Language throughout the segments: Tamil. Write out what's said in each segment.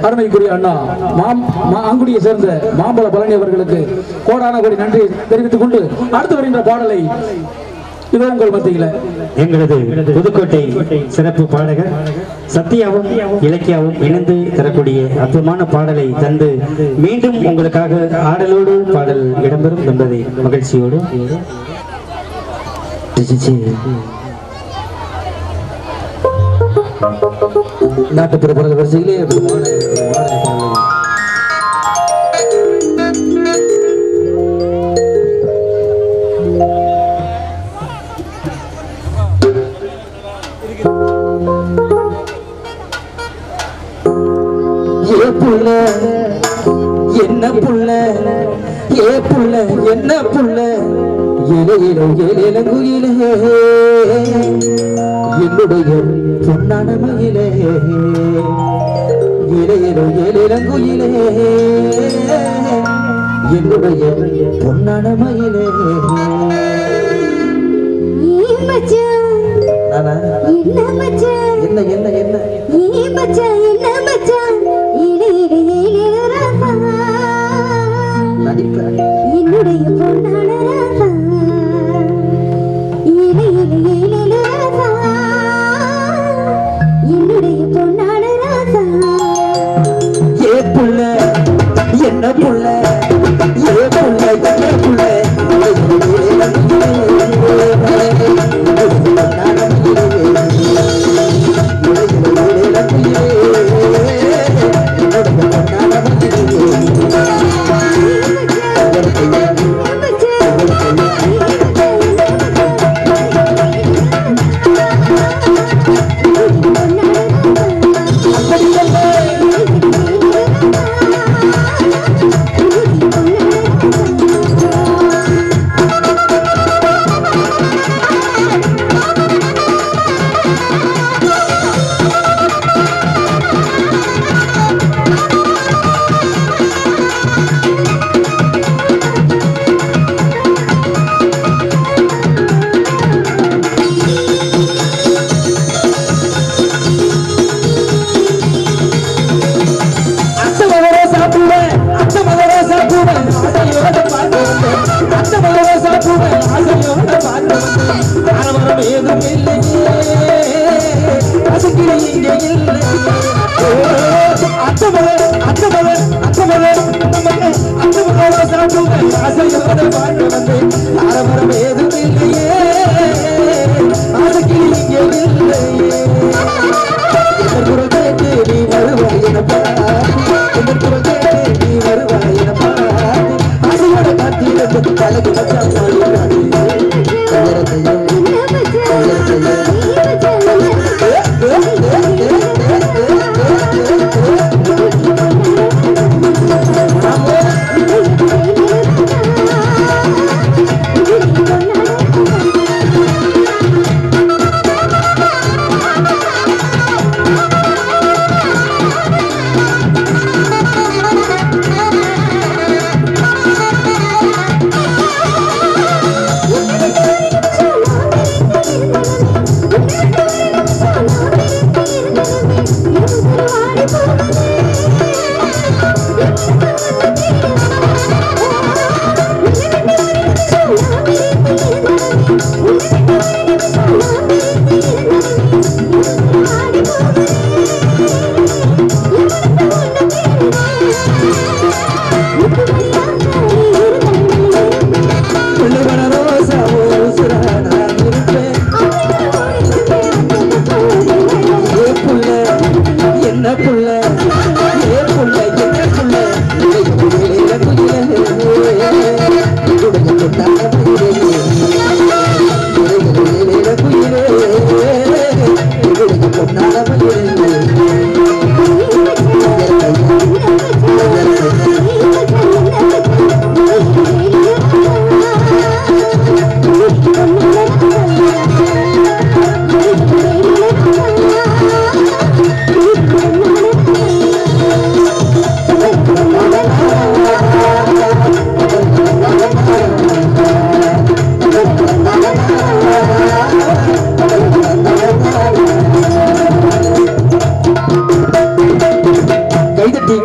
அருமைக்குரிய அண்ணா அங்குடியை சேர்ந்த மாம்பழ பழனி அவர்களுக்கு கோடான கோடி நன்றி தெரிவித்துக் கொண்டு அடுத்து வருகின்ற பாடலை இதோ உங்கள் மத்தியில் எங்களது புதுக்கோட்டை சிறப்பு பாடகர் சத்யாவும் இலக்கியாவும் இணைந்து தரக்கூடிய அற்புதமான பாடலை தந்து மீண்டும் உங்களுக்காக ஆடலோடு பாடல் இடம்பெறும் என்பதை மகிழ்ச்சியோடு நாட்டுப்புற பாடல் வரிசையிலே புள்ள என்ன புள்ள ஏ புள்ள என்ன புள்ள இளங்குயிலே என்னுடைய பொன்னான மயிலே இளங்குயிலே என்னுடைய பொன்னான மயிலே என்ன என்ன என்ன என்னுடைய பொன்னான என்னுடைய பொன்னான ராசா ஏ புள்ள என்ன புள்ள ஏ புள்ள என்ன புள்ள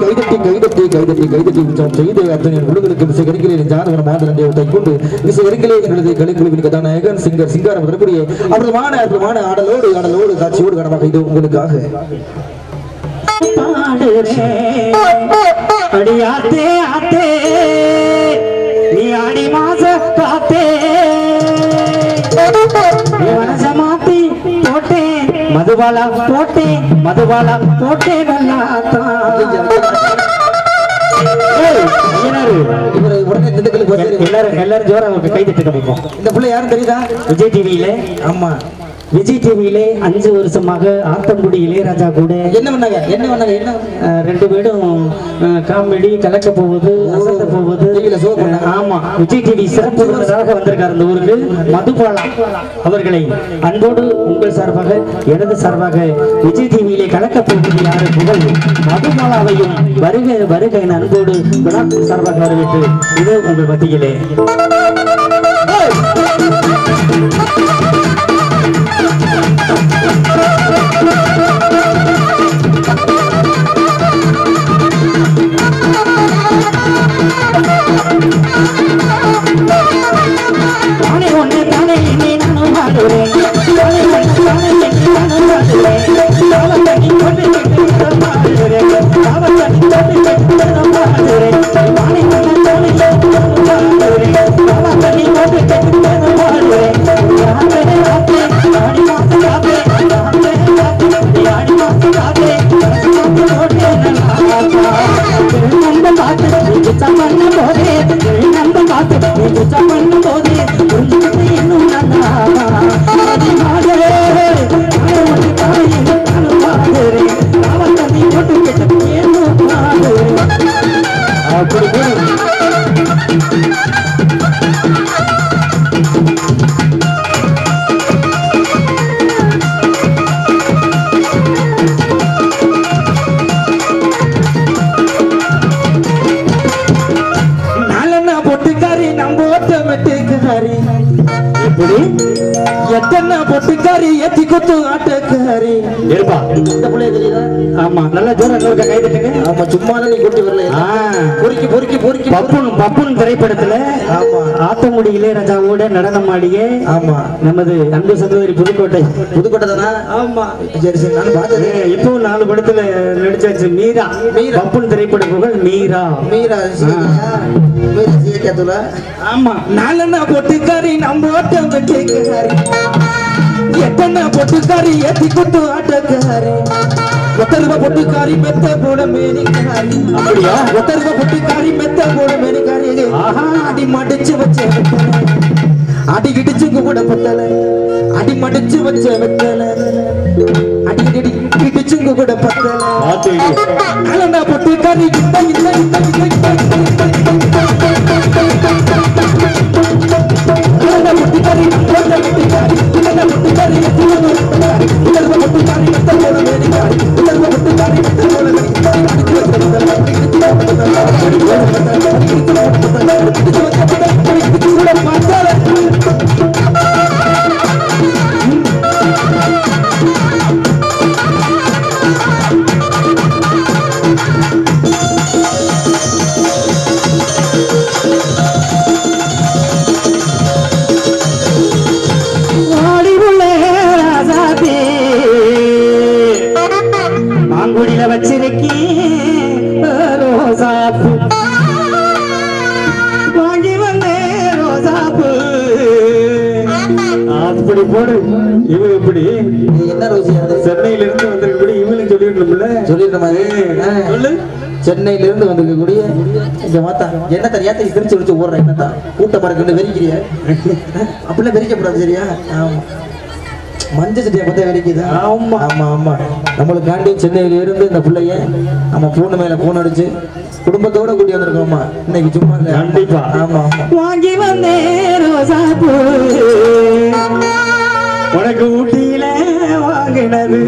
கைதட்டி உற்சாகம் செய்து அத்தனை உள்ளங்களுக்கு மிசை கருக்கிலே ஜாதகன மாதரண்டியை தைக்கொண்டு மிசை கருக்கிலே எங்களது கலைக்குழுவின் கதாநாயகன் சிங்காரம் வரக்கூடிய அற்புதமான ஆடலோடு காட்சியோடு கனமாக இது உங்களுக்காக அடியாத்தே ஆத்தே நீ ஆடி மாச காத்தே மனச மாத்தி போட்டேன் மதுபாலா போட்டேன் நல்லா எல்லாரும் ஜோரா கை தட்டு காமிப்போம். இந்த பிள்ளை யாரும் தெரியுதா? விஜய் டிவியில ஆமா விஜய் டிவியிலே 5 வருஷமாக ஆத்தங்குடி இளையராஜா கூட என்ன பண்ணாங்க ரெண்டு பேரும் காமெடி கலக்க போவது அசத்த போவது. ஆமா விஜய் டிவி சிறப்பு விருந்தினராக வந்திருக்கார் இந்த ஊருக்கு. மதுபாலா அவர்களை அன்போடு உங்கள் சார்பாக எனது சார்பாக விஜய் டிவியிலே கலக்க போவது யாரு புகழ் மதுபாலாவையும் வருக என அன்போடு விழாக்கு சார்பாக வரவேற்று இது உங்கள் மத்தியிலே ஆமா நல்லா ஜோரா கை தட்டுங்க. ஆமா சும்மா நீ கொண்டு வரல பொறுக்கி பப்புன் திரைப்படத்துல ஆத்தங்குடி இளையராஜாவோட நடனம் ஆடிய ஆமா நமது அன்பு சகோதரி புதுக்கோட்டை தானா? ஆமா சரி நான் பார்த்தது. இப்போ 4 படத்துல நடிச்சாச்சு. மீரா பப்புன் திரைப்பட புகழ் மீரா சீக்கியத்துல. ஆமா நாலன்னா பொட்டுக்காரி நம்ம ஓட்டம் வெட்டிக்காரி எத்தனை பொட்டுக்காரி ஏத்தி குத்து ஆட்டக்காரி ஒத்தருவ பொட்டுக்காரி மெத்த போட மேனிக்காரி. அப்படியா? ஒத்தருவ பொட்டுக்காரி மெத்த போட மேனிக்காரி. அடி மடிச்சு வச்ச அடி இடிச்சு கூட பத்தல அடி மடிச்சு வச்ச வெத்தல அடி இடிச்சு கூட பத்தல நாலன்னா பொட்டுக்காரி சென்னையிலிருந்து வந்திருக்கக்கூடிய என்ன தெரியாத பிரிச்சு வச்சு ஓடுற என்னத்தான் கூட்டமா இருக்கு வெறிக்கிறிய அப்படிலாம் வெறிக்கப்படாது சரியா? ஆமா மஞ்ச சட்டியை பார்த்தா வெறிக்குது. ஆமா ஆமா ஆமா நம்மளுக்காண்டி சென்னையில இருந்து இந்த பிள்ளைய நம்ம பூனை மேல பூனை அடிச்சு குடும்பத்தோட கூட்டி வந்திருக்கோமா இன்னைக்கு சும்மா கண்டிப்பா. ஆமா வாங்கி வந்தேன் உனக்கு ஊட்டியில வாங்கினது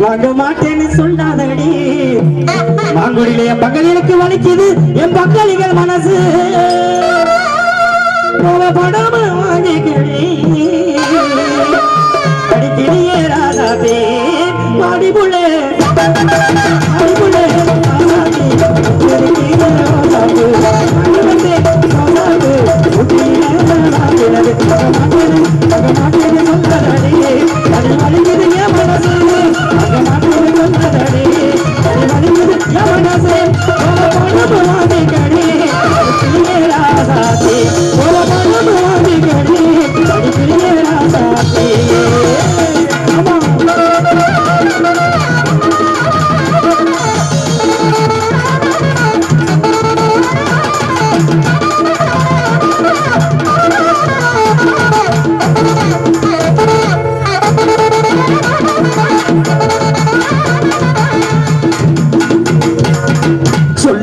வாங்க மாட்டேன்னு சொல்லாதடி மாங்குடியில என் பங்களிலுக்கு வலிக்குது என் பங்களிகள் மனசு படாம வாங்கிக்கிறீ அடிக்கிறியே ராசாதே மாடி புள்ளே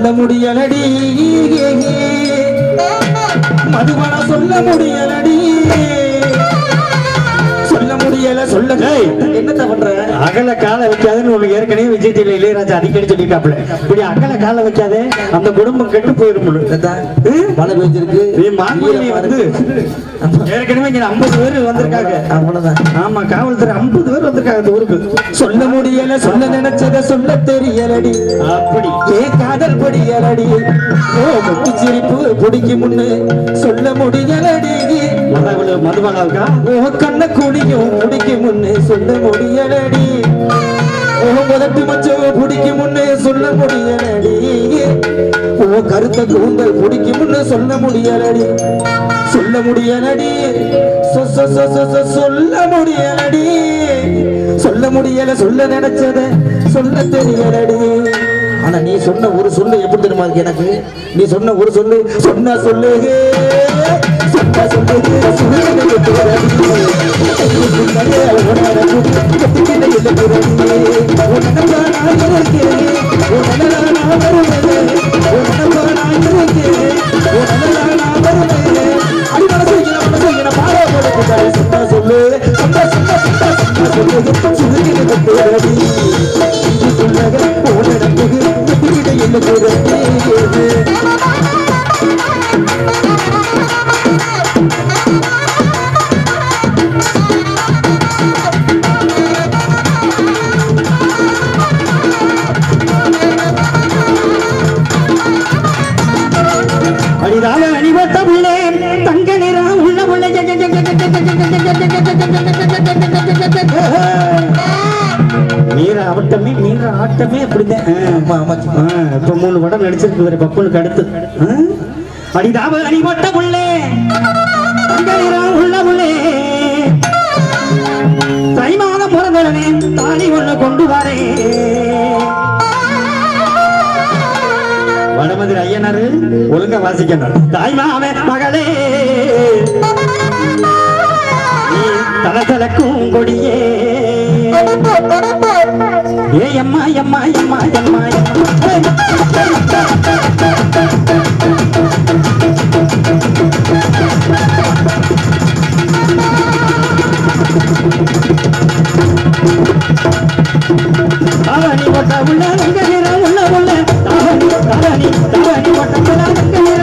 சொல்ல முடியலடி மதுபான சொல்ல முடியலடி சொல்ல முடியல சொல்ல என்னத்த பண்ற அகல கால வைக்காதுன்னு உனக்கு ஏற்கனவே விஜய் டிவி இளையராஜா அடிக்கடி சொல்லியிருக்காப்ல இப்படி அகல கால வைக்காதே அந்த குடும்பம் கெட்டு போயிடும் மழை பெஞ்சிருக்கு மாங்குடி வந்து ஏற்கனவே இங்க 50 பேர் வந்திருக்காங்க அவ்வளவுதான் ஆமா காவல்துறை 50 பேர் வந்திருக்காங்க இந்த ஊருக்கு சொல்ல முடியல சொல்ல நினைச்சத சொல்ல தெரியலடி அப்படி ஏ காதல் படியலடி ஓ முட்டு சிரிப்பு பிடிக்கும் முன்னு சொல்ல முடியலடி மதுபாலாவுக்கா ஓ கண்ண குடிக்கும் பிடிக்கும் முன்னு சொல்ல முடியலடி ஓ முதட்டு மச்சோ பிடிக்கும் முன்னு சொல்ல முடியலடி ஓ கருத்த கூந்தல் பிடிக்கும் முன்னு சொல்ல முடியலடி சொல்ல முடியலடி சொல்ல முடியலடி சொல்ல முடியல சொல்ல நினைச்சத சொல்ல தெரியலடி ஆனா நீ சொன்ன ஒரு சொல்லு எப்படி தெரியுமா இருக்கு எனக்கு நீ சொன்ன ஒரு சொல்லு சொன்ன சொல்லு சொன்ன ஆட்டமே அப்படிதான் இப்ப 3 படம் நடிச்சிருக்கு பப்புனுக்கு அடுத்து அடிதாவ அடிபட்ட உள்ளே உள்ள உள்ளே தை மாதம் பிறந்தவனே தாலி ஒண்ணு கொண்டு வரே வடமதுரை ஐயனாரு ஒழுங்கா வாசிக்கணும் தாய்மாமே மகளே தலதலக்கும் கொடியே ஏ அம்மா அம்மா அம்மா அம்மா தாவணி போட்ட உள்ள உள்ள உள்ள உள்ள தாவணி தாவணி தாவணி போட்ட உள்ள உள்ள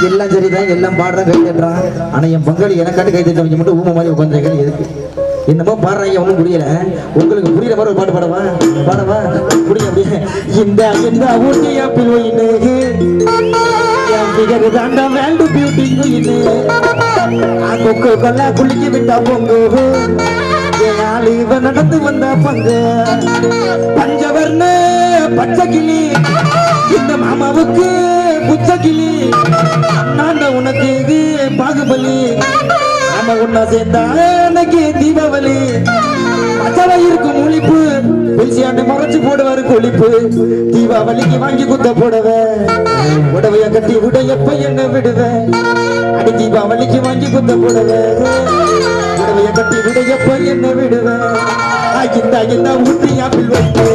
எல்லாம் சரிதான் எல்லாம் பாடுறான் கை தட்டுறான் ஆனா என் பங்காளி எனக்காட்டு கை தட்டு மட்டும் ஊமை மாதிரி உட்காந்துருக்கேன் எதுக்கு என்னமோ பாடுறாங்க ஒன்றும் புரியல உங்களுக்கு புரியுற மாதிரி ஒரு பாட்டு பாடவா புரியும் அப்படியே இந்த இந்த ஊட்டியா பிள்ளைன்னு தாண்டா வேல்டு பியூட்டி கொக்கு கொல்லா குளிக்க விட்டா பொங்கு நாலு இவன் நடந்து வந்தா பங்கு பஞ்சவர்ண பச்சை கிளி இந்த மாமாவுக்கு புச்ச கிளி அண்ணாண்ட உனக்கு இது பாகுபலி நம்ம ஒன்னா சேர்ந்தா எனக்கு தீபாவளி மச்சவ இருக்கும் முழிப்பு பெல்சியாண்டு மறைச்சு போடுவாரு கொழிப்பு தீபாவளிக்கு வாங்கி குத்த போடவ உடவைய கட்டி விட எப்ப என்ன விடுவ அடி தீபாவளிக்கு வாங்கி குத்த போடவ உடவைய கட்டி விட எப்ப என்ன விடுவ இந்த ஊட்டி ஆப்பிள் வைத்து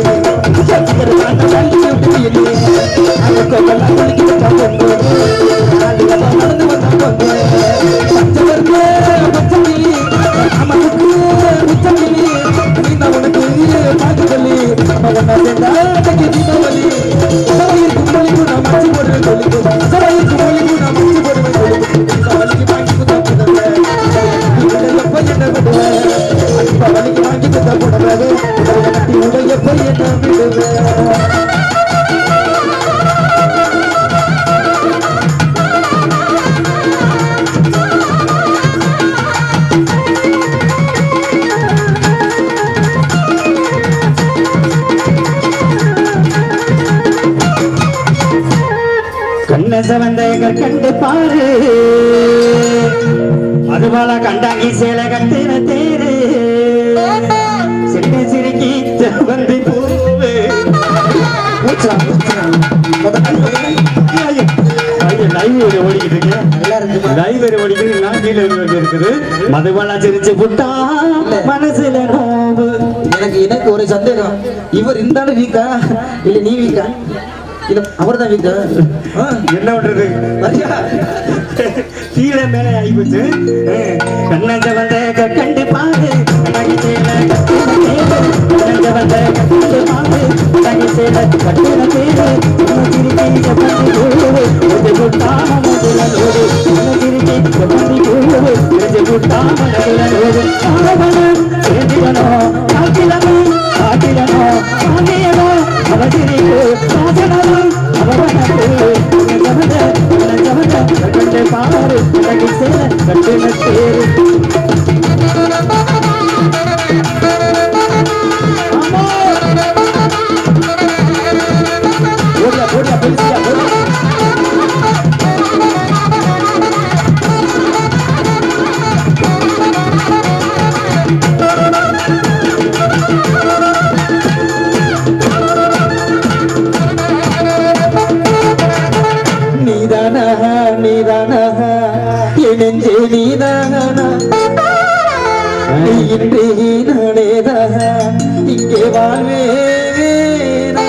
மதுபாலா கண்டாங்கி சேலை கட்டின தேரு சின்ன சிறுக்கி வந்து பூவே மதுபாலா சிரிச்சு புட்டா மனசுல நோவு. எனக்கு ஒரு சந்தேகம், இவர் இந்த ஆளு வீக்கா இல்ல நீ வீக்கா இல்ல அவர் தான் வீக்கா? என்ன பண்றது, கீழே மேலே ஆகிப்போச்சு. கண்ணஞ்ச வந்த கண்டு பாரு கண்ணாடி சேல கண்ணஞ்ச வந்த கண்டு பாரு கண்ணாடி சேல கட்டுன பேரு சிரிக்கை செப்பந்தி கூறு கொஞ்சம் கூட்டாம முதல நோடு சிரிக்கை செப்பந்தி கூறு கொஞ்சம் கூட்டாம முதல நோடு ஆவணம் எழுதிடனோ காட்டிலனோ காட்டிலனோ ஆகியனோ அவசிரிக்கு சாசனமும் அவவனத்து ஜவத கண்டு பாரு கண்ணாடி சேல கட்டுன பேரு. நெஞ்சே நீதானா நீ இன்றி நானேதாக இங்கே வாழ்வேனா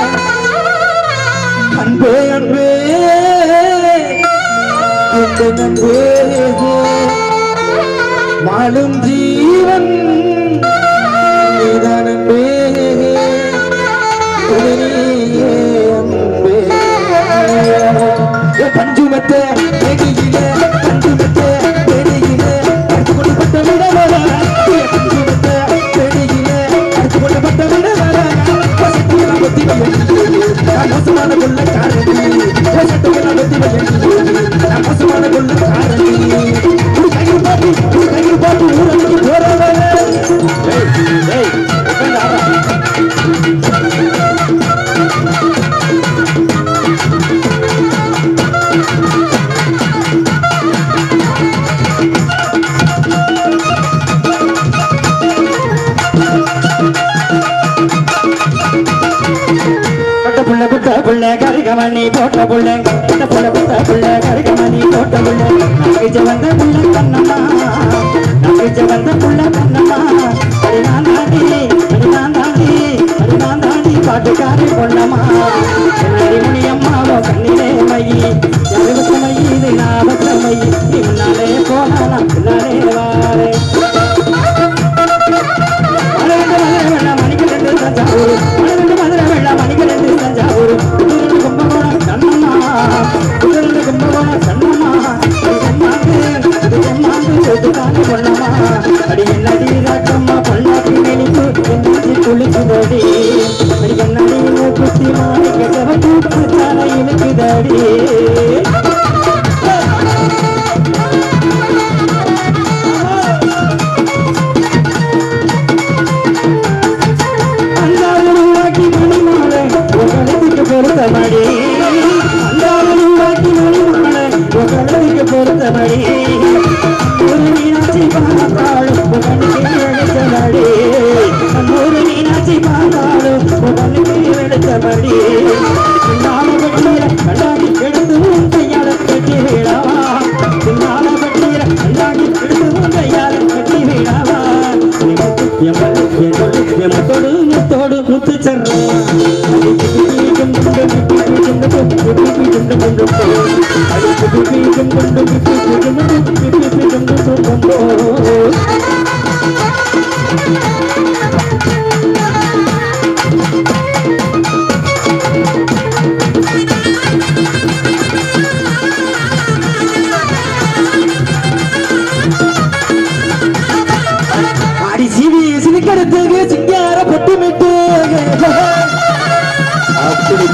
அன்பே அன்பே எந்த நன்பே வாழும் ஜீவன் நீதான் அன்பே அன்பே பஞ்சுமத்தை கரிகமணி போட்ட புள்ள புள்ள கரிகமணி போட்ட புள்ள நகைச்ச வந்த புள்ள கண்ணம்மா நகைச்ச வந்த புள்ள கண்ணம்மா அடிதான் தாண்டி அடிதான் தாண்டி அடிதான் தாண்டி பாட்டுக்காரி பொண்ணம்மா முனியம்மாவோ கண்ணிலே மையி யாருக்கு மையி இது நாபத்த மையி நீ முன்னாலே போனா நான் பின்னாலே வாரே மணிக்கு 2 தஞ்சாவூர் மதுரை வெள்ளா மணிக்கு 2 தஞ்சாவூர் கும்பகோணம் கண்ணம்மா கும்பகோணம் கண்ணம்மா சொத்துக்கான பொண்ணம்மா அடி என்னடி ராட்டம்மா பொண்ணாட்டி நெளிப்பு என்னாச்சு குளிக்குதடி அடி கண்ணாடி குத்தி மாறி கெட்டவ கூட்டு தானே இழுக்குதடி பொருத்தமடி அந்தாவுக்கு மணிமாலை உலகிக்கு பொருத்தமடி ஒரு மீனாட்சி பார்த்தாலும் கண்ணுக்கு வெளுத்தமடி ஒரு மீனாட்சி பார்த்தாலும் கண்ணுக்கு வெளுத்தமடி நாளபட்டியில கண்ணாடி எடுத்து கையால கட்டி விடாவா நாளபட்டியில கண்ணாடி எடுத்து கையால கட்டி விடாவா எம்மத்தோடு முத்தோடு முத்து சர்றா அடி சிவிக்கடத்துக்கு சிங்கார பொட்டுமிட்டு அப்படி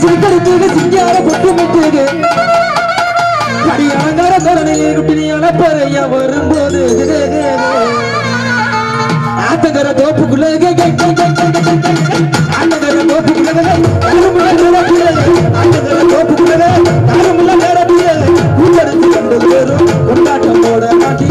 சிவிக்கடத்துக்கு சிங்கார பொட்டுமிட்டு அடி அலங்கார தோழனையே குட்டினியான பறையா வரும்போது ஆத்தங்கர தோப்புக்குள்ள ஆண்டங்கர தோப்புக்குள்ள ஆண்டங்கர தோப்புக்குள்ள காரமுள்ள நேரடியே உள்ளடிச்சு கொண்டு வரும் கொண்டாட்டம் போட மாட்டி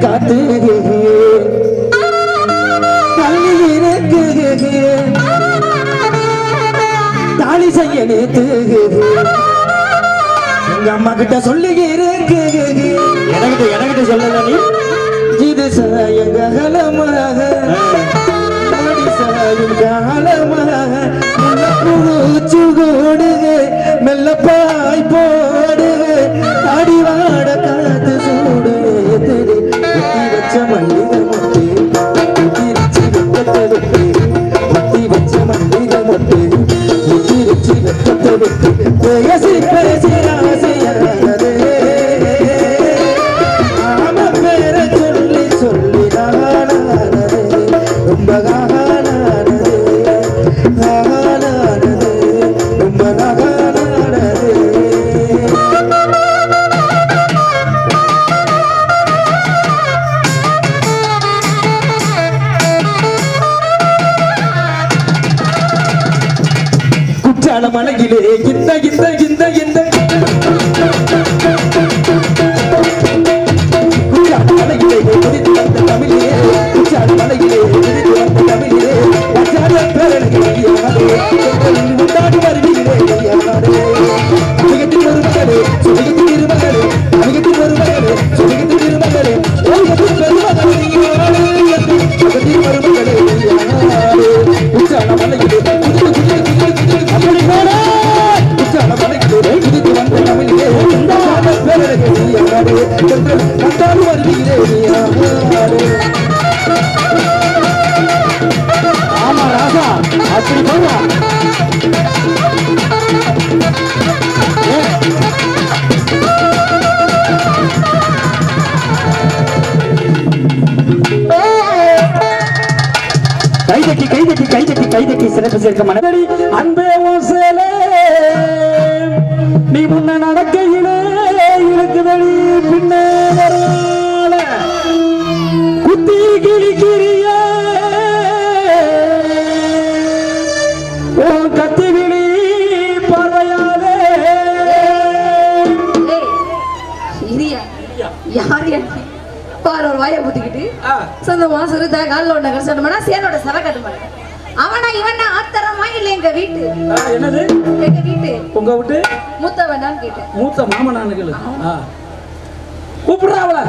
காத்து தள்ளி இருக்கு தாலி செய்ய நேத்து எங்க அம்மா கிட்ட சொல்லி இருக்கு எனக்கிட்ட சொல்லல நீ இது சாயங்காலமாக தாடி சாயும் காலமாக பூச்சுகோடுது மெல்ல பாய் போடுது தாடி வாட காத்து சூடு எதிரி குத்தி வச்ச மல்லிகை மொட்டு குத்திரிச்சி வெட்டத்தை விட்டு குத்தி வச்ச மல்லிகை மொட்டு குத்திரிச்சி வெட்டத்தை விட்டு பேசி பேசி ஆசையானது ஆம பேரை சொல்லி சொல்லி நானானது ரொம்ப காணானது காணானது ரொம்ப காணானது குற்றால மலையிலே இந்த இந்த இந்த இந்த குற்றால மலையிலே குதித்து வந்த தமிழே குற்றால மலையிலே குதித்து வந்த தமிழே வச்சாத பேரழகிலே உண்டாடி வருவீங்களே மிகத்தில் ஒரு மகளே சுமிகத்தில் திருமகளே மிகத்தில் ஒரு மகளே சுமிகத்தில் திருமகளே பெருமகளே மருமகளே குற்றால மலையிலே அப்படி போல குற்றால மலையிலே குதித்து வந்த தமிழே பேரழகிலே கண்டாலும் வருவீங்களே ஆமா ராசா அப்படி போவா கைதட்டி சிறப்பு சேர்க்க மனதடி அன்பே ஓசேலே நீ முன்ன நடக்கையிலே இருக்குதடி பின்னே வரால குத்தி கிழிக்கிறிய உன் கத்தி விழி பார்வையாலே யார் பாரு ஒரு வாயை ஊத்திக்கிட்டு சொந்தமா சுருதா காலில் ஒண்ணு கடிச்சோம்னா சேனோட சர கட்டு மாட்டேன் அவனா இவனா ஆத்தரமா இல்ல எங்க வீட்டு என்னது எங்க வீட்டு உங்க வீட்டு மூத்த வேண்டான்னு கேட்டேன் மூத்த மாமனானுகள் கூப்பிடுறாவளா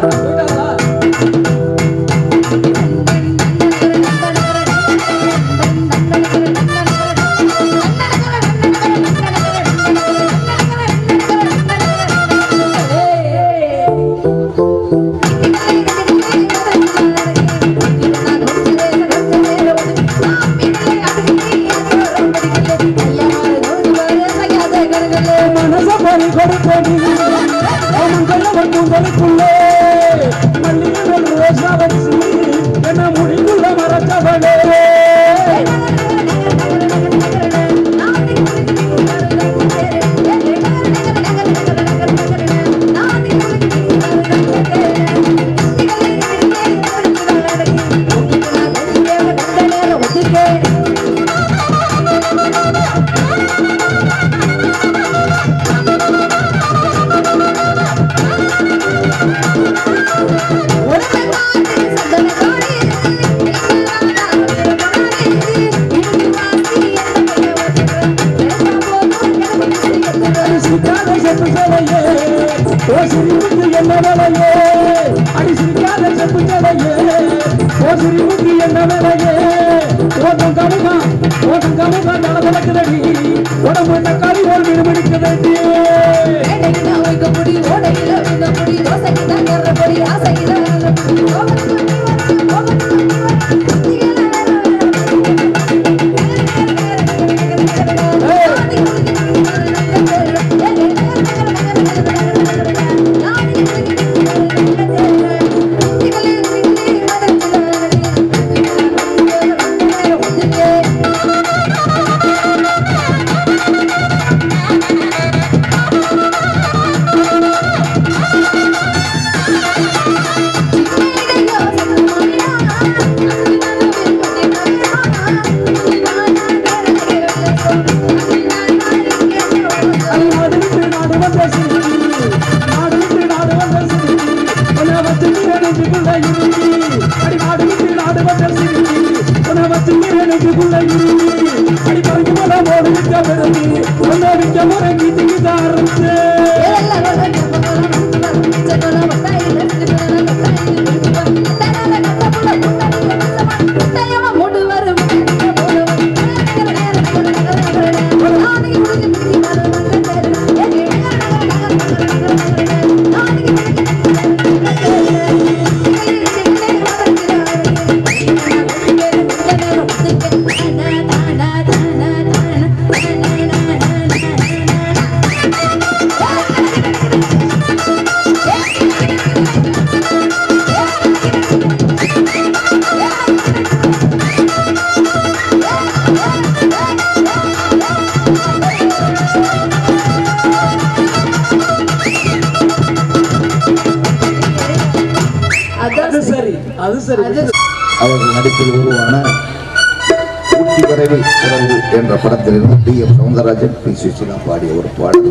என்ன முடிக்குள்ள மறக்கவனே என்ன வேலையே அடி சிரிக்காத செப்பு சேவையே ஓசிரிவுக்கு என்ன வேலையே ஓட்டம் கமுகா நடக்குதடி உடம்பு தக்காளி போல் விடுபிடிக்குதடி வைக்க முடி ஓடையில விண்ண முடி ரோசைக்கு தான் கறப்படி ஆசையில அவர்கள் நடிப்பில் உருவான ஊட்டி வரைவில் உறவு என்ற படத்திலிருந்து டி.எம். சௌந்தரராஜன், பி. சுசீலா பாடிய ஒரு பாடல்.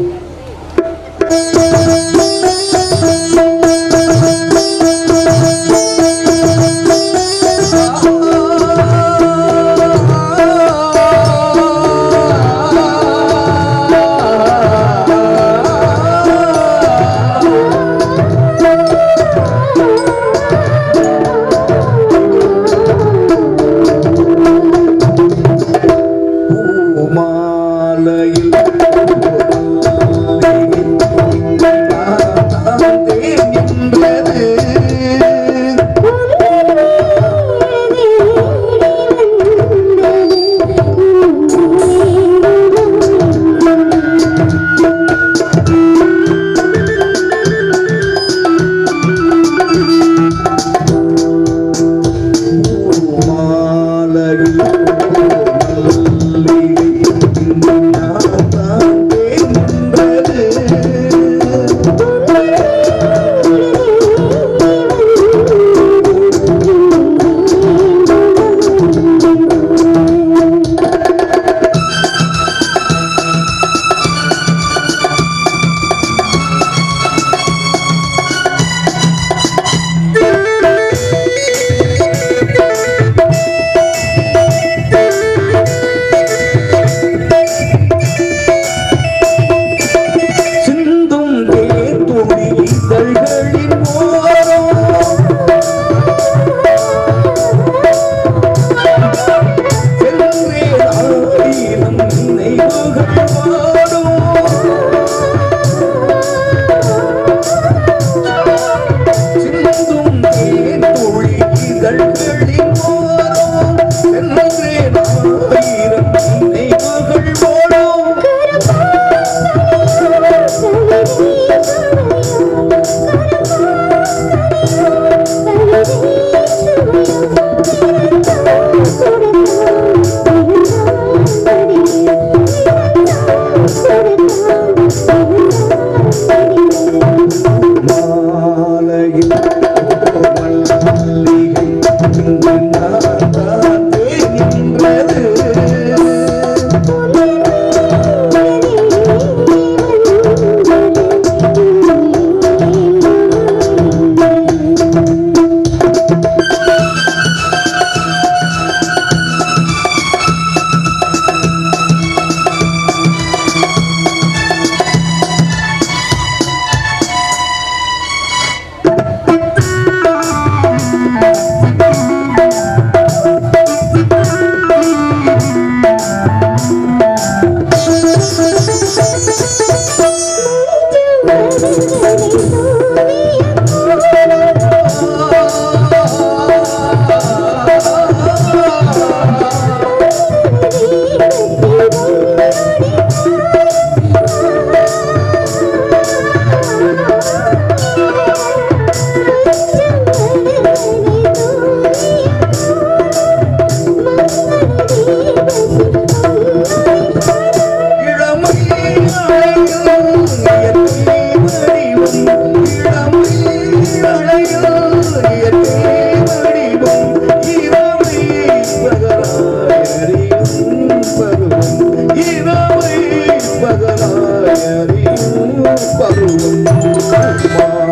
பருவம்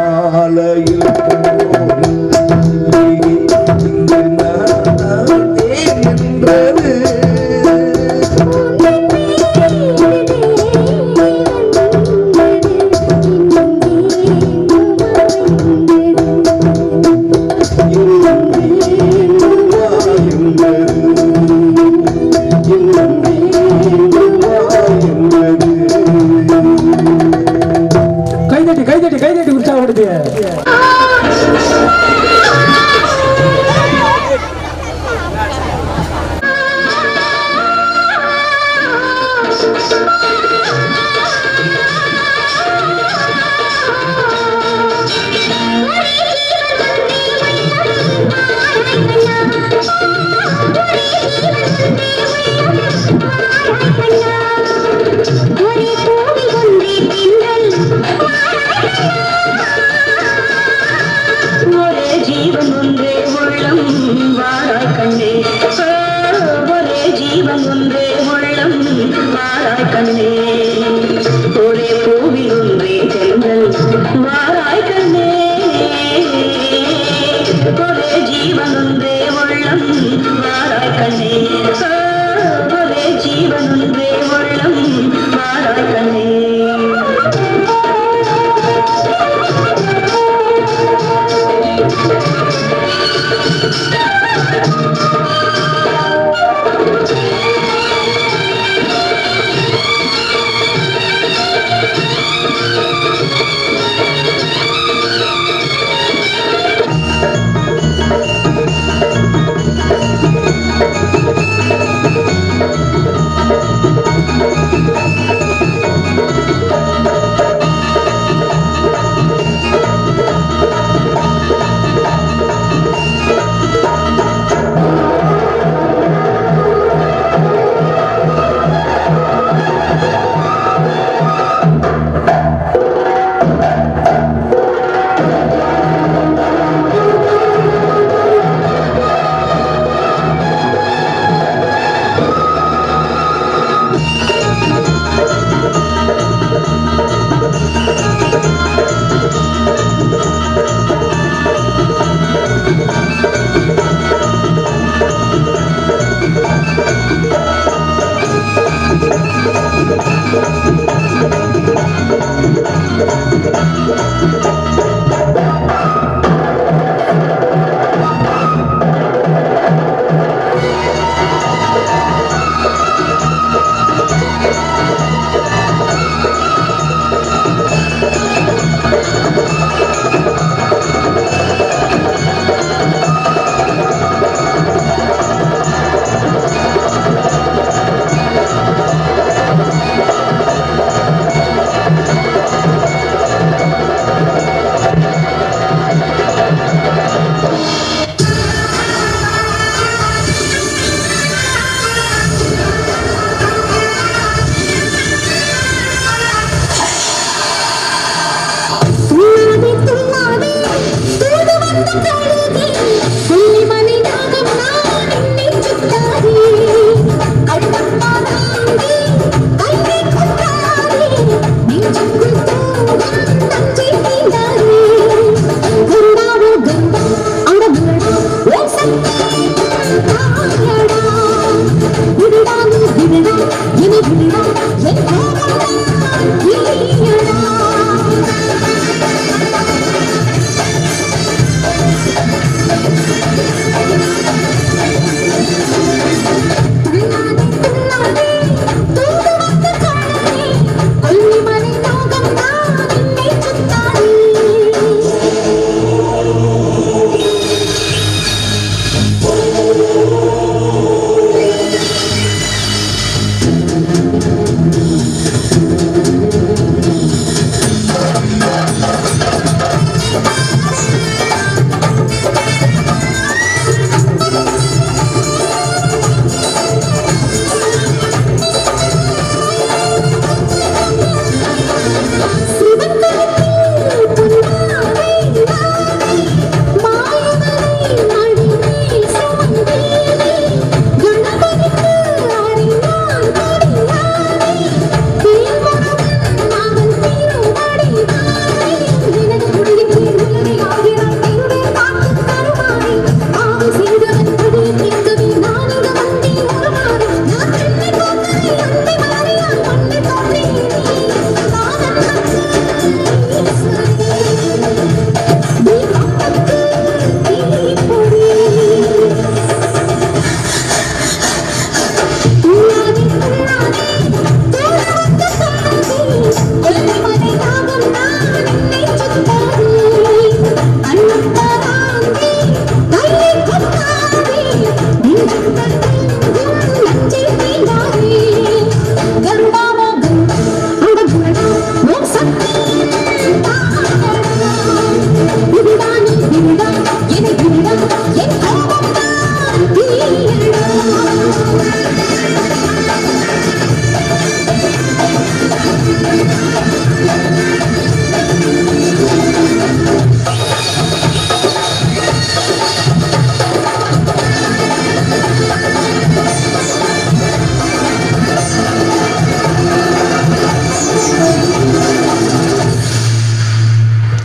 மாலையில்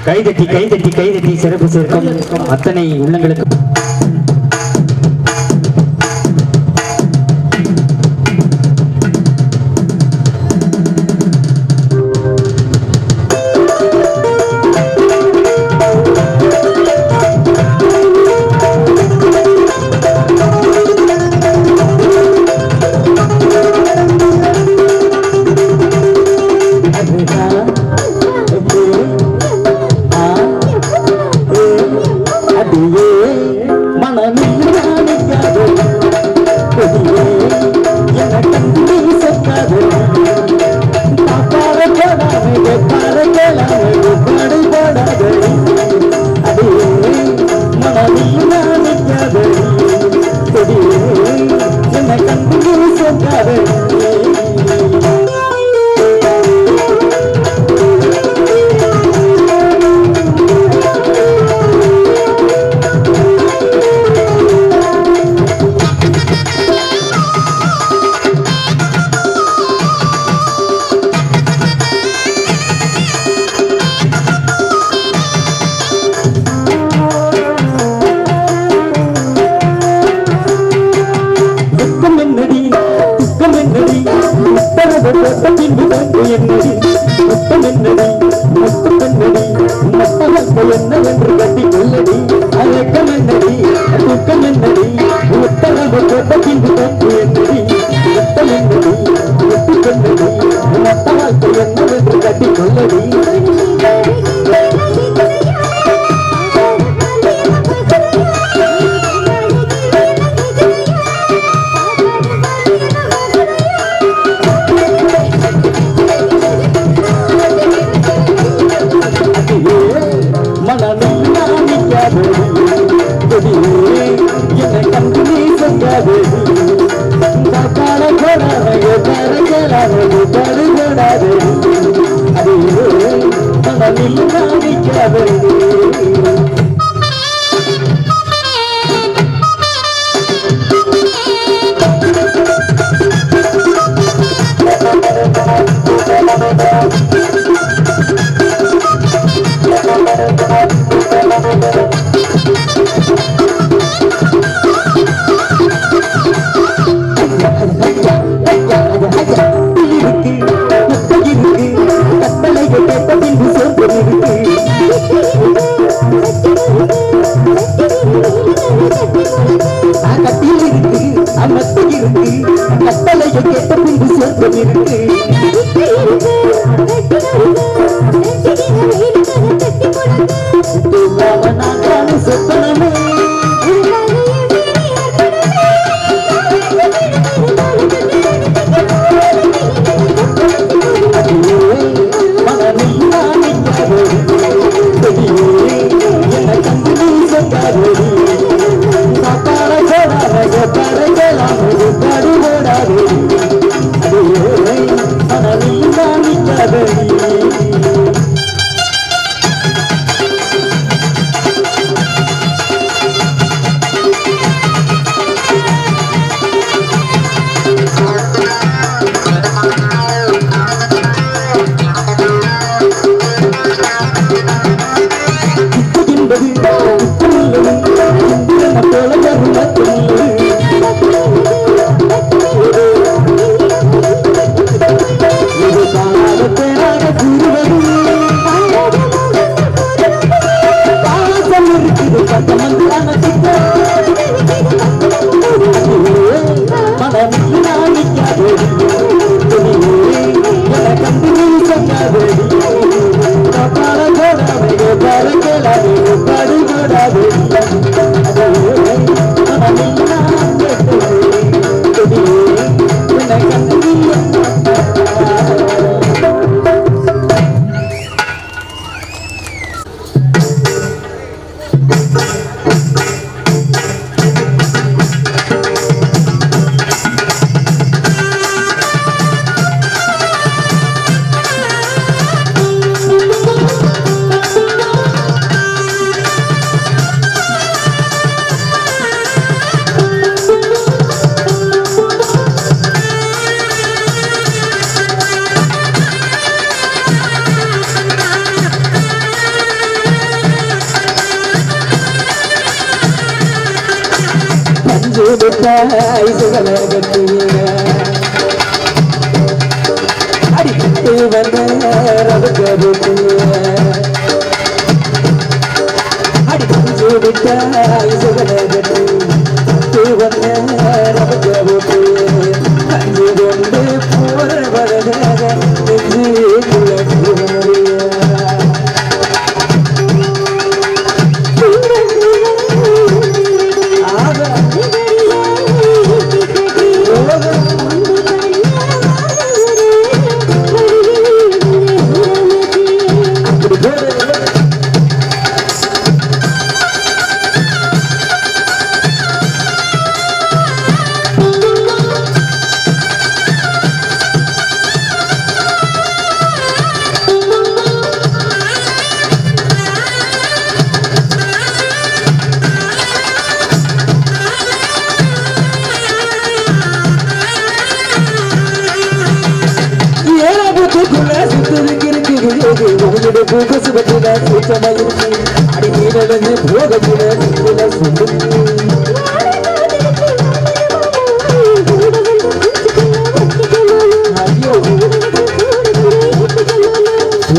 கைதட்டி கைதட்டி கைதட்டி சிறப்பு சேர்க்கும் அத்தனை உள்ளங்களுக்கு மனதில் நிற்காதே கொடியே என்னை கண்டு சொல்லாதே என்னவென்று கட்டி கொள்ளடி அழக்கம் என்னடி துக்கம் என்னடி உத்தரவு பின்பு தப்பு என்னடி உத்தம் என்னடி ஒட்டு கொண்டடி மொத்த வாழ்க்கை என்னவென்று கட்டி கொள்ளடி கட்டளையை கேட்ட பின்பு சொர்க்கம் இருக்கு சொத்தனமே அழகு உங்களுடைய பூகசுபத்தில சூச்சமாயிருக்கு அடி நீரடங்கு போகத்தில நீல சொல்லு ஐயோ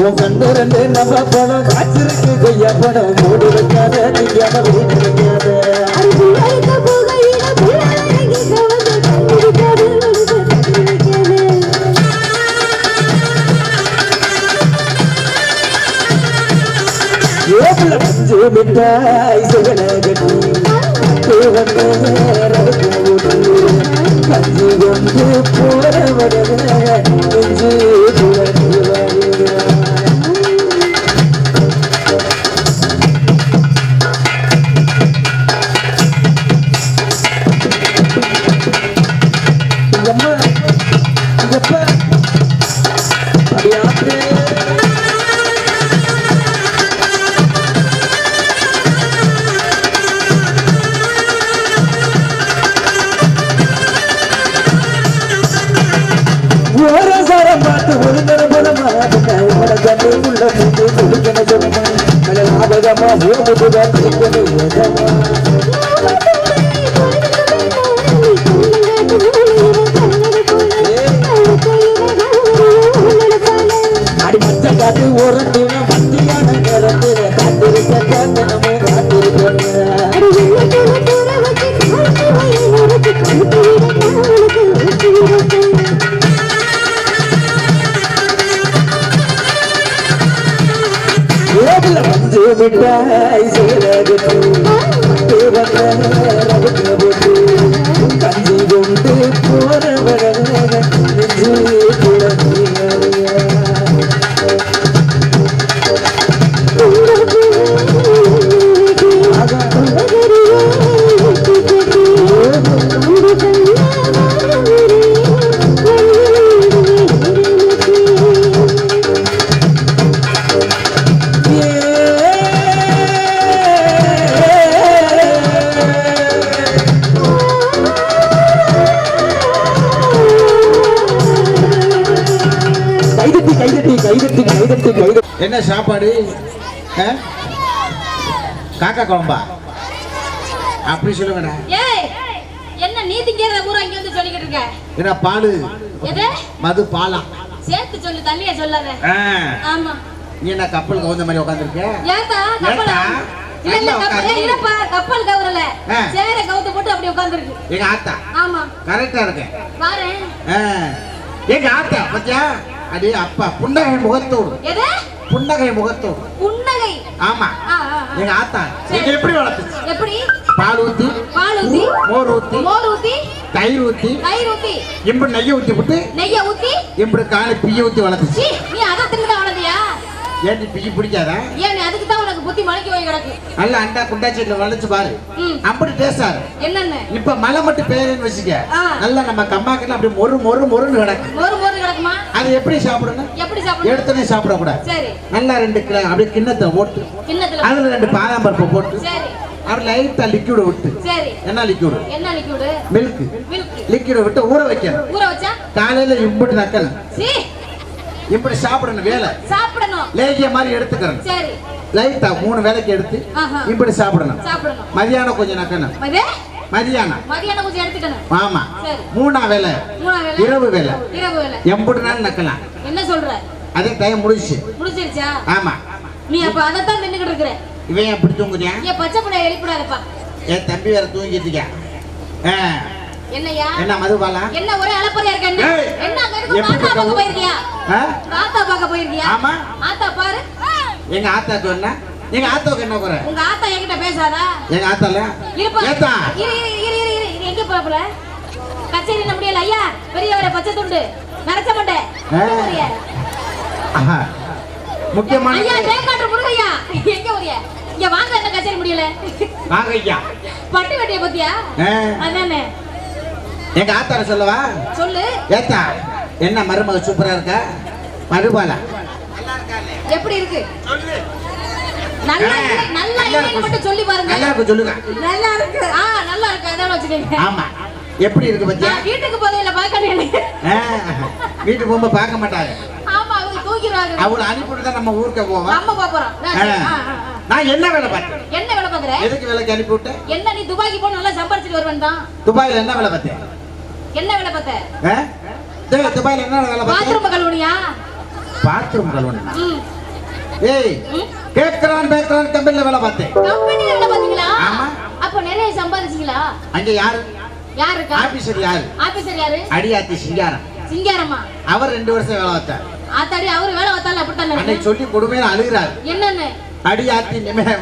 உன் கண்டு ரெண்டு நம்ம பணம் காய்ச்சிருக்கு கொய்யா பணம் மூடி வைக்காத நீங்க வீட்டு வைக்காத ஏப்ல பஞ்சு மிட்டாய் சுகன கட்டி கஞ்சி கொண்டு போறவட நெஞ்சு அடிமத்த காத்து ஓரண்டு மத்தியான நேரத்து காத்திருக்க காத்தனமோ காத்திருக்க மஞ்சு மிட்டாய் சேரகத்து கஞ்சி கொண்டு போறவர நெஞ்சு என்ன சாப்பாடு? காக்கா குழம்பா? அப்படி சொல்லுங்கடா. ஏய் என்ன நீ திங்கறத பூரா இங்க வந்து சொல்லிக்கிட்டு இருக்க? என்ன பால்? எது? மது பாலா? சேர்த்து சொல்லு, தண்ணிய சொல்லாத. ஆமா. நீ என்ன கப்பல் கவுந்த மாதிரி உட்கார்ந்திருக்க? ஏன்டா கப்பல்? இல்ல கப்பல் இல்லப்பா, கப்பல் கவுறல. சேர கவுத்து போட்டு அப்படி உட்கார்ந்திருக்கு. எங்க ஆத்தா? ஆமா. கரெக்ட்டா இருக்கு. பாரு. எங்க ஆத்தா பத்தியா? அடே அப்பா புன்னகை முகத்தோடு. எது? புன்னகை முகத்தோடு. புன்னகை? ஆமா. எங்க ஆத்தா நீங்க எப்படி வளர்த்துச்சு? எப்படி? பால் ஊத்தி மோர் ஊத்தி தயிர் ஊத்தி இப்படி நெய்ய ஊத்தி இப்படி காலை பிய ஊத்தி வளர்த்துச்சு. நீ அத தின்னுதான் வளர்ந்தியா? ஏன் நீ பிய பிடிக்காதா? ஏன் அதுக்கு தான் உனக்கு புத்தி மலைக்கு போய் கிடக்கு. நல்ல அண்டா குண்டாச்சில வளைச்சு பாரு. அப்படி டேஸ்டா இருக்கு. என்னன்னு? இப்ப மலை மட்டும் பேரேன்னு வச்சுக்க. நல்லா நம்ம கம்மாக்கெல்லாம் அப்படி மொறுன்னு கிடக்கு. மொறு கிடக்குமா? அது எப்படி சாப்பிடணும்? எப்படி சாப்பிடணும்? எடுத்தனே சாப்பிட கூடாது. சரி. நல்லா 2 கிலோ அப்படியே கிண்ணத்தை போட்டு அதுல 2 பாதாம் பருப்பு போட்டு சரி அப்படி லைட்டா லிக்விட் விட்டு சரி என்ன லிக்விட் மில்க் லிக்விட் விட்டு ஊற வைக்கணும். ஊற வச்சா காலையில இப்படி நக்கணும். இப்படி சாப்பிடணும். வேலை சாப்பிடணும். லேகிய மாதிரி எடுத்துக்கணும். சரி லைட்டா 3 வேளைக்கு எடுத்து இப்படி சாப்பிடணும். மதியானம் கொஞ்சம் நக்கணும். மதியானம் கொஞ்சம் எடுத்துக்கணும். ஆமா 3ஆம் வேளை இரவு வேளை எம்புடு நாள் நக்கலாம். என்ன சொல்ற? அதே டைம் முடிஞ்சிருச்சா? ஆமா. நீ அப்ப அத தான் நின்னுக்கிட்டு இருக்கற. இவன் எப்படி தூங்குறியா? ஏ பச்சை புடை எழுப்பிடாதப்பா. ஏ தம்பி வேற தூங்கிட்டியா? என்னையா? என்ன மதுபாலா? என்ன ஒரே அலப்பறையா இருக்க? என்ன தாத்தா பார்க்க போயிருக்கியா? தாத்தா பார்க்க போயிருக்கியா? ஆமா. ஆத்தா பாரு. எங்க ஆத்தாக்கு என்ன? எங்க ஆத்தாக்கு என்ன குறை? உங்க ஆத்தா என்கிட்ட பேசாதா? எங்க ஆத்தால ஏத்தா இரு எங்க போறப்பல? கச்சேரி நம்ம முடியல ஐயா. பெரியவரே பச்சை துண்டு நரச்ச மண்டை. முக்கியமான ஐயா தேங்காட்டு முருகையா எங்க வரியா? இங்க வாங்க. என்ன கச்சேரி முடியல? வாங்க ஐயா. பட்டு வெட்டிய பத்தியா? அதானே. எங்க ஆத்தார சொல்லவா? சொல்லு. ஏத்தா என்ன மருமக சூப்பரா இருக்கா? மருபாலா நல்லா இருக்கானே. எப்படி இருக்கு? சொல்லு. நல்லா இருக்கு மட்டும் சொல்லி பாருங்க. நல்லா இருக்கு சொல்லுங்க. நல்லா இருக்கு. நல்லா இருக்கு. அத வச்சுக்கங்க. ஆமா. எப்படி இருக்கு பத்தியா? வீட்டுக்கு போறேல பாக்கணும். வீட்டுக்கு போக பார்க்க மாட்டாங்க. ஆமா அவங்க தூக்கிடுவாங்க. அவளை அனுப்பிட்டு தான் நம்ம ஊருக்கு போவோம். நம்ம போறோம். நான் என்ன வேலை பார்த்தேன்? என்ன வேலை பாக்குற? எதுக்கு வேலைக்கு அனுப்பி விட்டேன்? என்ன நீ துபாய்க்கு போய் நல்லா சம்பாரிச்சிட்டு வருவேன் தான். துபாயில என்ன வேலை பார்த்தேன்? என்ன வேலை பார்த்த? துபாயில என்ன வேலை பார்த்தேன்? பாத்ரூம் கழுவுனியா? பாத்ரூம் கழுவுனா? ஏய், கேக்குறான் கம்பெனில வேலை பார்த்தேன். கம்பெனில வேலை பாத்தீங்களா? ஆமா. அப்ப நிறைய சம்பாதிச்சீங்களா? அங்க யாரு? யார் இருக்கா? ஆபீசர் யாரு? ஆபீசர் யாரு? அடியாத்தி சிங்காரம். சிங்காரமா? அவர் 2 வருஷம் வேலை பார்த்தார். ஆத்தாடி அவர் வேலை பார்த்தால அப்படித்தான். அன்னைக்கு சொல்லி கொடுமையில அழுகிறார். என்னன்னு? அடியாத்தி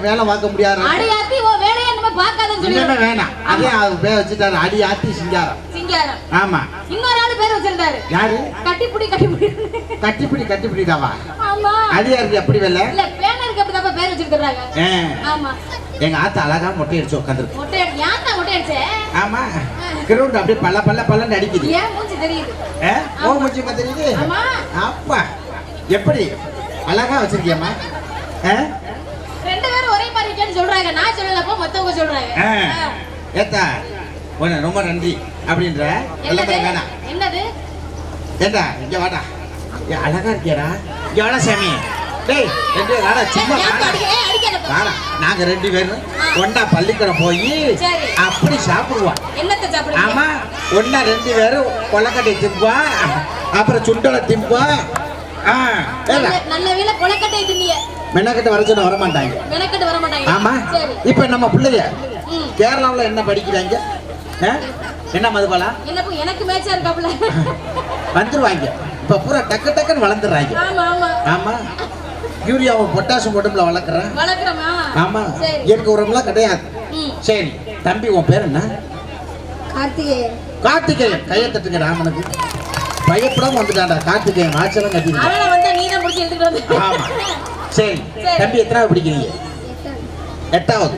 வேலை பார்க்க முடியாது. அடியாத்தி ஓ வேலையை நம்ம பார்க்காதன்னு சொல்லி. இனிமே வேணாம். அதே அவர் பேர் வச்சுட்டாரு, அடியாத்தி சிங்காரம். சிங்காரம். ஆமா. இன்னொரு ஆளு பேர் வச்சிருந்தாரு. யாரு? கட்டிப்புடி. கட்டிப்பிடிதாவா? ஆமா. அடியாத்தி அப்படி வேலை? இல்ல பேனருக்கு அப்படிதான் பேர் வச்சிருக்காங்க. ஆமா. எங்க ஆத்தா அழகா மொட்டை அடிச்சு உட்காந்துருக்கு. மொட்டை யாத்தா மொட்டை அடிச்சே? ஆமா. கிரவுண்ட் அப்படியே பல்ல அடிக்குது. ஏன் மூஞ்சி தெரியுது? ஓ மூஞ்சி தெரியுது. ஆமா. அப்பா எப்படி அழகா வச்சிருக்கியம்மா? ரெண்டு பேரும் ஒரே மாதிரி இருக்கேன்னு சொல்றாங்க. நான் சொல்லலப்போ மத்தவங்க சொல்றாங்க. ஏத்தா உன்னை ரொம்ப நன்றி அப்படின்ற எல்லாம் வேணாம். என்னது? ஏண்டா இங்க வாடா. அழகா இருக்கியடா. இங்க வாடா சாமி. டேய் ரெண்டு பேரும் வாடா சும்மா வாடா. நாங்க 2 பேரும் ஒண்ணா பள்ளிக்கூடம் போய் அப்படி சாப்பிடுவோம். என்னத்தை சாப்பிடுவீங்க? ஆமா, ஒண்ணா 2 பேரும் கொல்லக்கட்டை திம்பா, அப்புறம் சுண்டலை திம்பா. நல்ல வேளை கொலக்கட்டை தின்னிய. மெனக்கட்ட வர சொன்னா வர மாட்டாங்க. மெனக்கட்ட வர மாட்டாங்க. ஆமா. இப்ப நம்ம பிள்ளைய கேரளாவுல என்ன படிக்கிறாங்க? என்ன மதுபாலா? எனக்கு மேட்சா இருக்காப்ல. வந்துருவாங்க. இப்ப பூரா டக்குன்னு வளர்ந்துறாங்க. ஆமா ஆமா. ஆமா. யூரியாவும் பொட்டாசியம் போட்டுல வளர்க்குறமா? ஆமா. இயற்கை உரம்லாம் கிடையாது. சரி தம்பி, உன் பேர் என்ன? கார்த்திகேயன். கையை தட்டுங்க ராமனுக்கு. பயப்படாம வந்துட்டான்டா கார்த்திகேயன். ஆச்சலம் கட்டிங்க. ஆமா. சரி தம்பி, எத்தனாவது படிக்கிறீங்க? 8வது.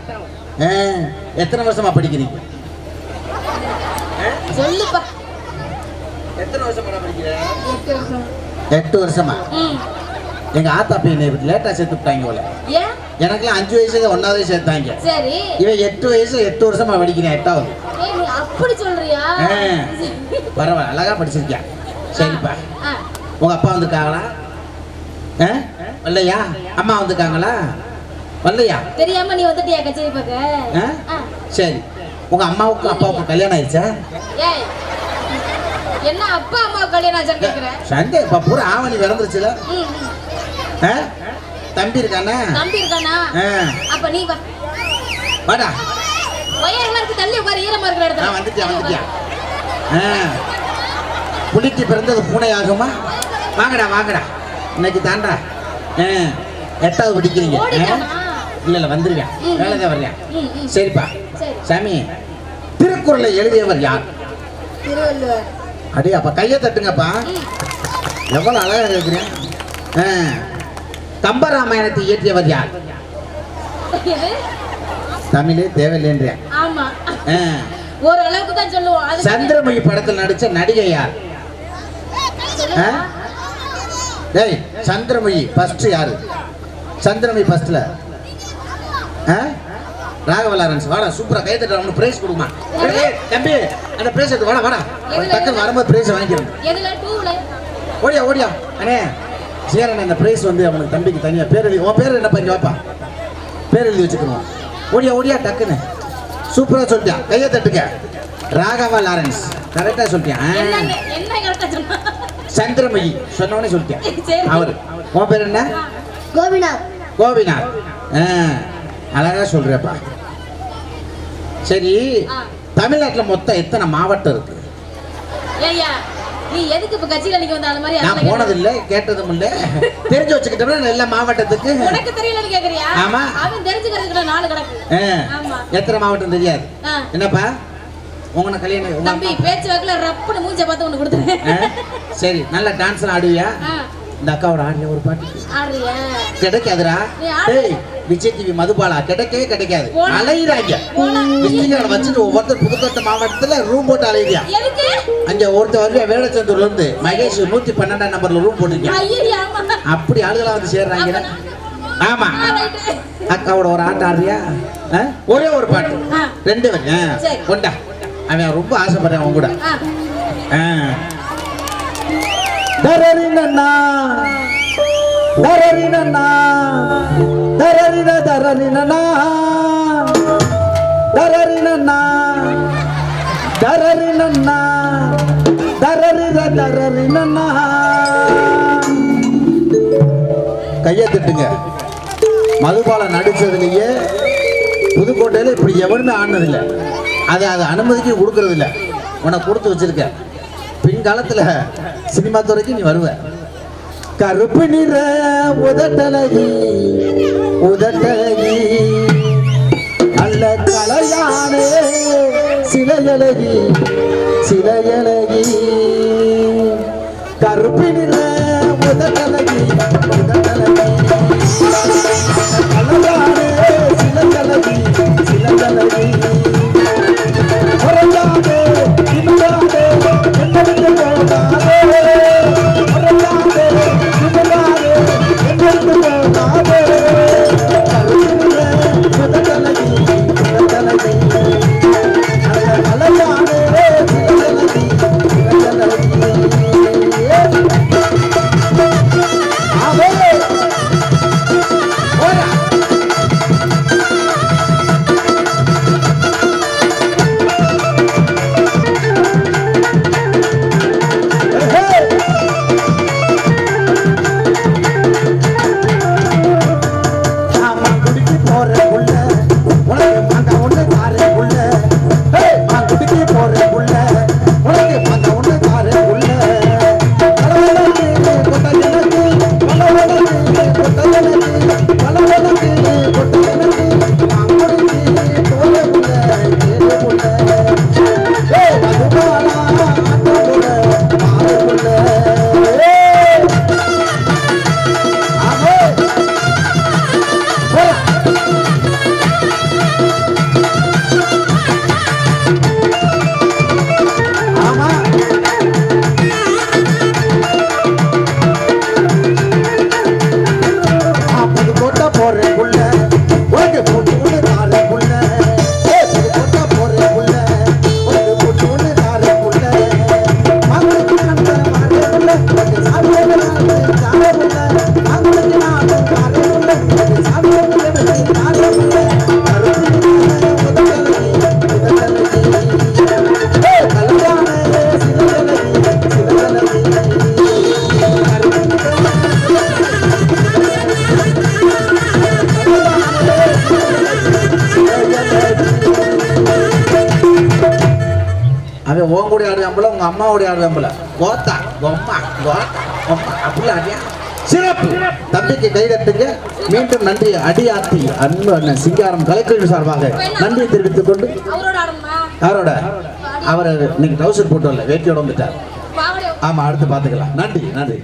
எத்தனை வருஷமா படிக்கிறீங்க? சொல்லுப்பா. எத்தனை வருஷமா படிக்கிறீங்க? 8 வருஷமா. எங்க ஆத்தா பையனை லேட்டா சேர்த்து விட்டாங்க போல. எனக்குலாம் 5 வயசுல 1வது சேர்த்தாங்க. சரி. இவன் 8 வயசு 8 வருஷமா படிக்கிறேன். 8வது. அப்படி சொல்றியா? பரவாயில்ல, அழகா படிச்சிருக்கியா. சரிப்பா. உங்க அப்பா வந்திருக்காங்களா? வரலையா? அம்மா வந்திருக்காங்களா? வரலையா? தெரியாம நீ வந்துட்டியா கச்சேரி பார்க்க? சரி. உங்க அம்மாவுக்கும் அப்பாவுக்கும் கல்யாணம் ஆயிடுச்சா? என்ன அப்பா அம்மாவுக்கு கல்யாணம் ஆச்சா கேக்குற? சண்டே இப்ப பூரா ஆவணி விறந்துருச்சுல. தம்பி இருக்கானா? தம்பி இருக்கானா? அப்ப நீ வா. வாடா. வயலுக்கு தள்ளி உட்கார, ஈரமா இருக்கிற இடத்துல. நான் வந்துட்டியா. புலிக்கு பிறந்தது பூனை ஆகுமா? வாங்கடா. இன்னைக்கு தாண்டா 8வது படிக்கிறீங்க. இல்ல வந்துருவேன். வேலைதான் வரேன். சரிப்பா. சாமி, திருக்குறளை எழுதியவர் யார்? திருவள்ளுவர். அடே அப்ப கையை தட்டுங்கப்பா. எவ்வளவு அழகா இருக்கிறேன். கம்பராமாயணத்தை இயற்றியவர் யார்? தமிழே தேவையில்லைன்றேன். ஆமா. ஒரு அளவுக்கு தான் சொல்லுவோம். சந்திரமுகி படத்தில் நடிச்ச நடிகை யார்? டேய் சந்திரமுகி ஃபர்ஸ்ட் யாரு? சந்திரமுகி ஃபர்ஸ்ட்ல ராகவ லாரன்ஸ். வாடா சூப்பரா கை தட்டு. அவனுக்கு பிரைஸ் கொடுமா. தம்பி அந்த பிரைஸ் எடுத்து வாடா. டக்குன்னு வரும்போது பிரைஸ் வாங்கிக்கிறேன். எதுல? 2ல. ஓடியா அண்ணே. சரி, அந்த பிரைஸ் வந்து அவனுக்கு தம்பிக்கு தனியா பேர் எழுதி. உன் பேர் என்னப்பா? இங்க வாப்பா. பேர் எழுதி வச்சுக்கணும். ஓடியா டக்குன்னு. சூப்பரா சொல்லிட்டியா. கையை தட்டுங்க. ராகவ லாரன்ஸ். கரெக்டா சொல்லிட்டியா? என்ன கரெக்டா சொன்னா? சந்திரமுகி சொன்னவனே சொல்லிட்டேன். அவரு. உன் பேர் என்ன? கோபிநாத். அழகா சொல்றப்பா. சரி, தமிழ்நாட்டுல மொத்தம் எத்தனை மாவட்டம் இருக்கு? ஏய்யா, நீ எதுக்கு இப்ப கட்சியில நிக்க வந்த? அந்த மாதிரி நான் போனது இல்ல, கேட்டதும் இல்ல. தெரிஞ்சு வச்சுக்கிட்டோம்னா எல்லா மாவட்டத்துக்கு. உனக்கு தெரியலன்னு கேக்குறியா? ஆமா. அவன் தெரிஞ்சுக்கிறதுக்கு 4 கிடக்கு. ஆமா. எத்தனை மாவட்டம் தெரியாது? என்னப்பா உங்க கல்யாணம்? தம்பி பேச்சு வாக்குல ரப்புன்னு மூஞ்ச பார்த்து உனக்கு கொடுத்துறேன். சரி, நல்ல டான்ஸ் ஆடுவியா? இந்த அக்காவோட ஆடல ஒரு பாட்டு ஆடுறியா? கிடைக்காதுடா. டேய் விஜய் டிவி மதுபாலா கிடைக்கவே கிடைக்காது. அலையிறாங்க. விஜய்களை வச்சுட்டு ஒவ்வொருத்தர் புதுக்கோட்டை மாவட்டத்துல ரூம் போட்டு அலையிறியா? எதுக்கு? அங்க ஒருத்தர் வருவியா வேடச்சந்தூர்ல இருந்து மகேஷ் 112ஆம் நம்பர்ல ரூம் போட்டுருக்கீங்க. அப்படி ஆளுகளா வந்து சேர்றாங்க. ஆமா. அக்காவோட ஒரு ஆட்டம் ஆடுறியா? ஒரே ஒரு பாட்டு 2 பேர் கொண்டா. அவன் ரொம்ப ஆசைப்படுறான் அவன் கூட. தரரினா தரரின தரரினா தரரினா தரரினா தரரின தரரினா. கையை தட்டுங்க. மதுபாலை நடிச்சதுலயே புதுக்கோட்டையில இப்படி எவனுமே ஆனதில்லை. அதை அனுமதிக்கு கொடுக்கறது இல்லை. உனக்கு கொடுத்து வச்சிருக்க. பின்காலத்துல சினிமா துறைக்கு நீ வருவ. கருப்பு நிற உதட்டழகி உதட்டழகி நல்ல கலையானே சிலையழகி சிலையழகி. கருப்பு நிற உதட்டழகி உதட்டழகி கலையானே சிலையழகி சிலையழகி. உறங்காதே இன்பமாதே என்னெடுத்து போகாதே. உறங்காதே இன்பமாதே என்னெடுத்து போகாதே. கருவிலே முதலழகி முதலழகி அந்த கலையானே சிலையழகி சிலையழகி. ஆவே ஓயா அவன் உன் கூட ஆடுவாம்பல உங்க அம்மாவோட ஆடுவாம்பல கோத்தா கொம்மா கோத்தா கொம்மா அப்படி ஆடியா. சிறப்பு. தம்பிக்கு கை தட்டுங்க. மீண்டும் நன்றி. அடியாத்தி அன்பு அண்ணன் சிங்காரம் கலைக்குழு சார்பாக நன்றியை தெரிவித்துக் கொண்டு யாரோட அவர் இன்னைக்கு டவுசர் போட்டு வரல வேட்டியோட வந்துட்டார். ஆமா அடுத்து பாத்துக்கலாம். நன்றி நன்றி.